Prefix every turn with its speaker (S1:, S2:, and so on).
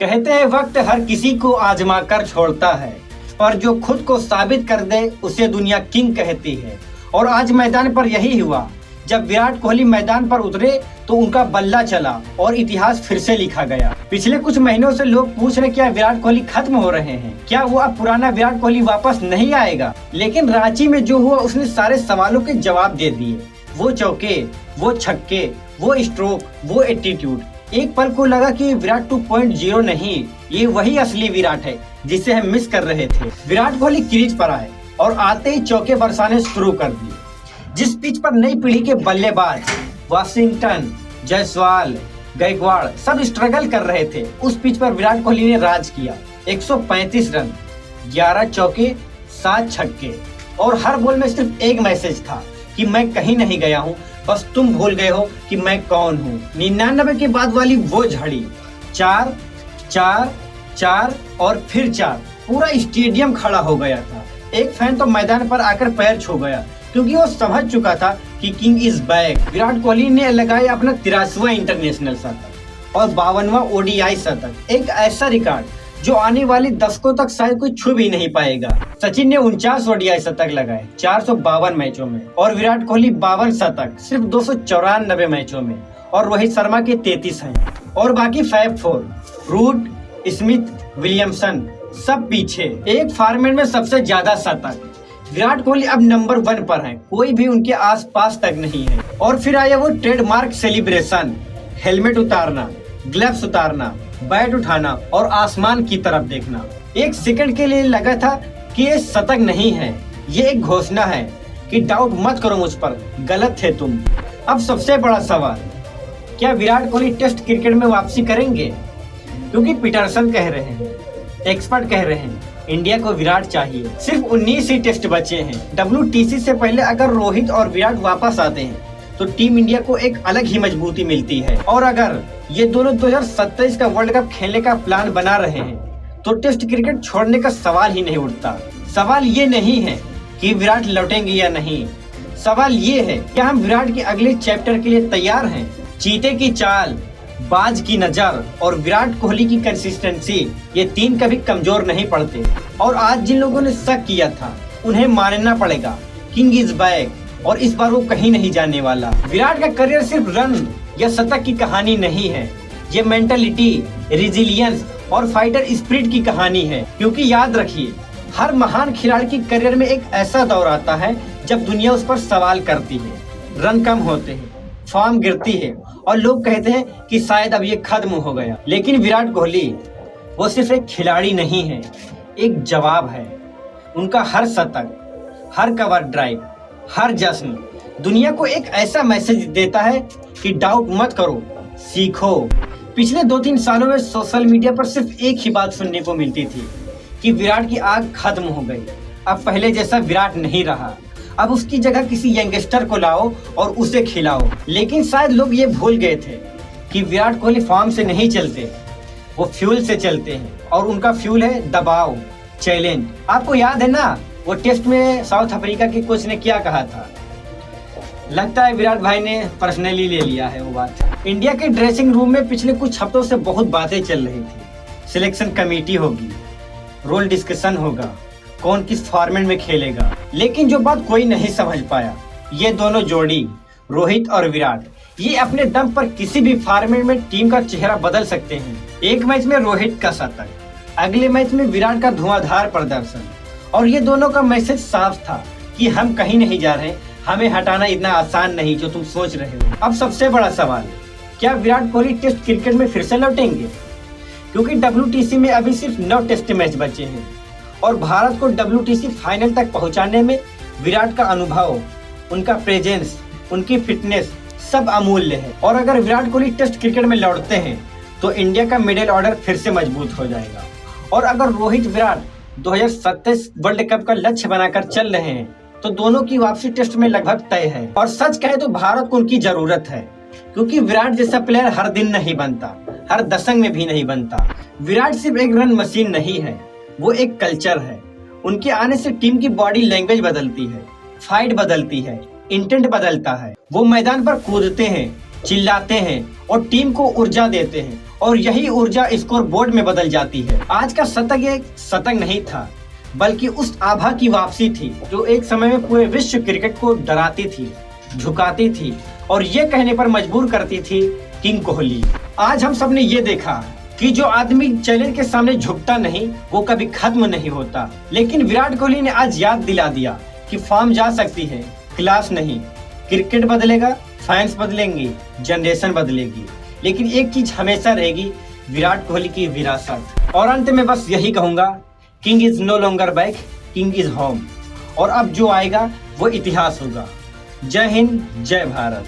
S1: कहते हैं वक्त हर किसी को आजमा कर छोड़ता है, पर जो खुद को साबित कर दे उसे दुनिया किंग कहती है। और आज मैदान पर यही हुआ। जब विराट कोहली मैदान पर उतरे तो उनका बल्ला चला और इतिहास फिर से लिखा गया। पिछले कुछ महीनों से लोग पूछ रहे क्या विराट कोहली खत्म हो रहे हैं, क्या वो अब पुराना विराट कोहली वापस नहीं आएगा। लेकिन रांची में जो हुआ उसने सारे सवालों के जवाब दे दिए। वो चौके, वो छक्के, वो स्ट्रोक, वो एटीट्यूड। एक पल को लगा कि विराट 2.0 नहीं, ये वही असली विराट है जिसे हम मिस कर रहे थे। विराट कोहली क्रीज पर आए और आते ही चौके बरसाने शुरू कर दिए। जिस पिच पर नई पीढ़ी के बल्लेबाज वाशिंगटन, जायसवाल, गायकवाड़ सब स्ट्रगल कर रहे थे, उस पिच पर विराट कोहली ने राज किया। 135 रन, 11 चौके, 7 छक्के और हर बॉल में सिर्फ एक मैसेज था कि मैं कहीं नहीं गया हूँ, बस तुम भूल गए हो कि मैं कौन हूँ। 99 के बाद वाली वो झड़ी, 4, 4, 4 और फिर 4, पूरा स्टेडियम खड़ा हो गया था। एक फैन तो मैदान पर आकर पैर छू गया क्योंकि वो समझ चुका था कि king is back. Virat Kohli ने लगाया अपना 83वां इंटरनेशनल शतक और 52वां ओडीआई शतक, एक ऐसा रिकॉर्ड जो आने वाले दशकों तक शायद कोई छू भी नहीं पाएगा। सचिन ने 49 ओडीआई शतक लगाए 452 मैचों में और विराट कोहली 52 शतक सिर्फ 294 मैचों में, और रोहित शर्मा के 33 हैं और बाकी फैब 4, रूट, स्मिथ, विलियमसन सब पीछे। एक फॉर्मेट में सबसे ज्यादा शतक विराट कोहली अब नंबर 1 पर हैं, कोई भी उनके आसपास तक नहीं है। और फिर आया वो ट्रेडमार्क सेलिब्रेशन, हेलमेट उतारना, ग्लव्स उतारना, बैट उठाना और आसमान की तरफ देखना। एक सेकंड के लिए लगा था कि ये शतक नहीं है, ये एक घोषणा है कि डाउट मत करो मुझ पर, गलत थे तुम। अब सबसे बड़ा सवाल, क्या विराट कोहली टेस्ट क्रिकेट में वापसी करेंगे? क्योंकि पीटरसन कह रहे हैं, एक्सपर्ट कह रहे हैं, इंडिया को विराट चाहिए। सिर्फ 19 ही टेस्ट बचे हैं। WTC से पहले अगर रोहित और विराट वापस आते हैं तो टीम इंडिया को एक अलग ही मजबूती मिलती है। और अगर ये दोनों 2027 का वर्ल्ड कप खेलने का प्लान बना रहे हैं तो टेस्ट क्रिकेट छोड़ने का सवाल ही नहीं उठता। सवाल ये नहीं है कि विराट लौटेंगे या नहीं, सवाल ये है कि हम विराट के अगले चैप्टर के लिए तैयार हैं। चीते की चाल, बाज की नजर और विराट कोहली की कंसिस्टेंसी, ये 3 कभी कमजोर नहीं पड़ते। और आज जिन लोगों ने शक किया था उन्हें मानना पड़ेगा, किंग इज बैक और इस बार वो कहीं नहीं जाने वाला। विराट का करियर सिर्फ रन या शतक की कहानी नहीं है, ये मेंटालिटी, रेजिलियंस और फाइटर स्पिरिट की कहानी है। क्योंकि याद रखिए, हर महान खिलाड़ी की करियर में एक ऐसा दौर आता है जब दुनिया उस पर सवाल करती है, रन कम होते हैं, फॉर्म गिरती है और लोग कहते हैं कि शायद अब ये खत्म हो गया। लेकिन विराट कोहली वो सिर्फ एक खिलाड़ी नहीं है, एक जवाब है। उनका हर शतक, हर कवर ड्राइव, हर जश्न दुनिया को एक ऐसा मैसेज देता है कि डाउट मत करो, सीखो। पिछले 2-3 सालों में सोशल मीडिया पर सिर्फ एक ही बात सुनने को मिलती थी कि विराट की आग खत्म हो गई, अब पहले जैसा विराट नहीं रहा, अब उसकी जगह किसी यंगस्टर को लाओ और उसे खिलाओ। लेकिन शायद लोग ये भूल गए थे कि विराट कोहली फॉर्म से नहीं चलते, वो फ्यूल से चलते हैं और उनका फ्यूल है दबाव, चैलेंज। आपको याद है ना वो टेस्ट में साउथ अफ्रीका के कोच ने क्या कहा था? लगता है विराट भाई ने पर्सनली ले लिया है वो बात। इंडिया के ड्रेसिंग रूम में पिछले कुछ हफ्तों से बहुत बातें चल रही थी। सिलेक्शन कमेटी होगी, रोल डिस्कशन होगा, कौन किस फॉर्मेट में खेलेगा। लेकिन जो बात कोई नहीं समझ पाया, ये दोनों जोड़ी रोहित और विराट, ये अपने दम पर किसी भी फॉर्मेट में टीम का चेहरा बदल सकते हैं। एक मैच में रोहित का शतक, अगले मैच में विराट का धुआंधार प्रदर्शन, और ये दोनों का मैसेज साफ था कि हम कहीं नहीं जा रहे, हमें हटाना इतना आसान नहीं जो तुम सोच रहे हो। अब सबसे बड़ा सवाल, क्या विराट कोहली टेस्ट क्रिकेट में फिर से लौटेंगे? क्योंकि WTC में अभी सिर्फ 9 टेस्ट मैच बचे हैं और भारत को WTC फाइनल तक पहुंचाने में विराट का अनुभव, उनका प्रेजेंस, उनकी फिटनेस सब अमूल्य है। और अगर विराट कोहली टेस्ट क्रिकेट में लौटते हैं तो इंडिया का मिडिल ऑर्डर फिर से मजबूत हो जाएगा। और अगर रोहित विराट 2027 वर्ल्ड कप का लक्ष्य बनाकर चल रहे हैं तो दोनों की वापसी टेस्ट में लगभग तय है। और सच कहे तो भारत को उनकी जरूरत है, क्योंकि विराट जैसा प्लेयर हर दिन नहीं बनता, हर दशक में भी नहीं बनता। विराट सिर्फ एक रन मशीन नहीं है, वो एक कल्चर है। उनके आने से टीम की बॉडी लैंग्वेज बदलती है, फाइट बदलती है, इंटेंट बदलता है। वो मैदान पर कूदते हैं, चिल्लाते हैं और टीम को ऊर्जा देते हैं। और यही ऊर्जा स्कोर बोर्ड में बदल जाती है। आज का शतक एक शतक नहीं था, बल्कि उस आभा की वापसी थी जो एक समय में पूरे विश्व क्रिकेट को डराती थी, झुकाती थी और ये कहने पर मजबूर करती थी, किंग कोहली। आज हम सब ने ये देखा कि जो आदमी चैलेंज के सामने झुकता नहीं वो कभी खत्म नहीं होता। लेकिन विराट कोहली ने आज याद दिला दिया कि फॉर्म जा सकती है, क्लास नहीं। क्रिकेट बदलेगा, फैंस बदलेंगे, जनरेशन बदलेगी, लेकिन एक चीज हमेशा रहेगी, विराट कोहली की विरासत। और अंत में बस यही कहूंगा, king is no longer back, king is home. और अब जो आएगा वो इतिहास होगा। जय हिंद, जय भारत।